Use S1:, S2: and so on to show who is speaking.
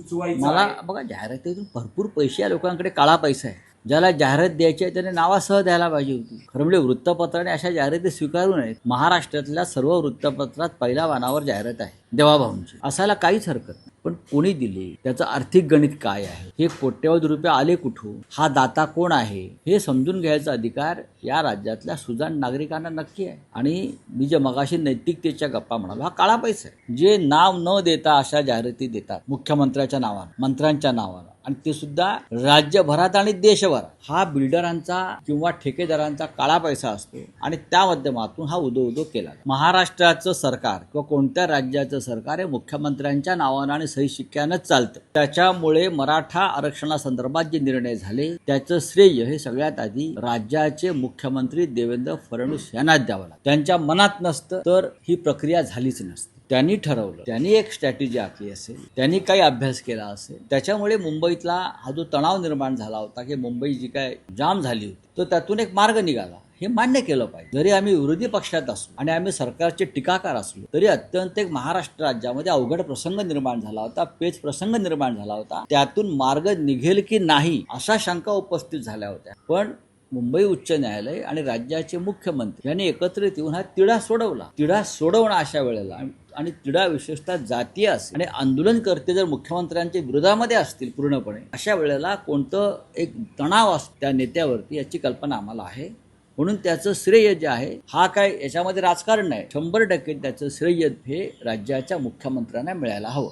S1: सुचवायचं
S2: मला
S1: आहे?
S2: बघा, जाहिरातीतून भरपूर पैसे या लोकांकडे काळा पैसा आहे. ज्याला जाहिरात द्यायची आहे त्याने नावासह द्यायला पाहिजे होती. खरं म्हणजे वृत्तपत्राने अशा जाहिराती स्वीकारू नयेत. महाराष्ट्रातल्या सर्व वृत्तपत्रात पहिल्या पानावर जाहिरात आहे देवाभाऊंची, असायला काहीच हरकत नाही. पण कोणी दिली, त्याचं आर्थिक गणित काय आहे, हे कोट्यवधी रुपये आले कुठून, हा दाता कोण आहे, हे समजून घ्यायचा अधिकार या राज्यातल्या सुजाण नागरिकांना नक्की आहे. आणि मी जे मगाशी नैतिकतेच्या गप्पा म्हणालो, हा काळा पैसा आहे. जे नाव न देता अशा जाहिराती देतात मुख्यमंत्र्याच्या नावानं, मंत्र्यांच्या नावानं, आणि ते सुद्धा राज्यभरात आणि देशभरात, हा बिल्डरांचा किंवा ठेकेदारांचा काळा पैसा असतो. आणि त्या माध्यमातून हा उदो केला. महाराष्ट्राचं सरकार किंवा कोणत्या राज्याचं सरकार हे मुख्यमंत्र्यांच्या नावानं आणि सही शिक्क्यानंच चालतं. त्याच्यामुळे मराठा आरक्षणासंदर्भात जे निर्णय झाले त्याचं श्रेय हे सगळ्यात आधी राज्याचे मुख्यमंत्री देवेंद्र फडणवीस यांनाच द्यावं लागतं. त्यांच्या मनात नसतं तर ही प्रक्रिया झालीच नसते. त्यांनी ठरवलं, त्यांनी एक स्ट्रॅटेजी आखली असेल, त्यांनी काही अभ्यास केला असेल. त्याच्यामुळे मुंबईतला हा जो तणाव निर्माण झाला होता की मुंबई जी काय जाम झाली होती, तर त्यातून एक मार्ग निघाला. हे मान्य केलं पाहिजे. जरी आम्ही विरोधी पक्षात असू आणि आम्ही सरकारचे टीकाकार असलो तरी अत्यंत एक महाराष्ट्र राज्यामध्ये अवघड प्रसंग निर्माण झाला होता, पेच प्रसंग निर्माण झाला होता. त्यातून मार्ग निघेल की नाही अशा शंका उपस्थित झाल्या होत्या. पण मुंबई उच्च न्यायालय आणि राज्याचे मुख्यमंत्री यांनी एकत्रित येऊन हा तिढा सोडवला. तिढा सोडवणं अशा वेळेला, आणि तिढा विशेषतः जातीय असेल आणि आंदोलनकर्ते जर मुख्यमंत्र्यांच्या विरोधामध्ये असतील पूर्णपणे, अशा वेळेला कोणतं एक तणाव असतो त्या नेत्यावरती याची कल्पना आम्हाला आहे. म्हणून त्याचं श्रेय जे आहे, हा काय याच्यामध्ये राजकारण नाही, 100% त्याचं श्रेय हे राज्याच्या मुख्यमंत्र्यांना मिळायला हवं.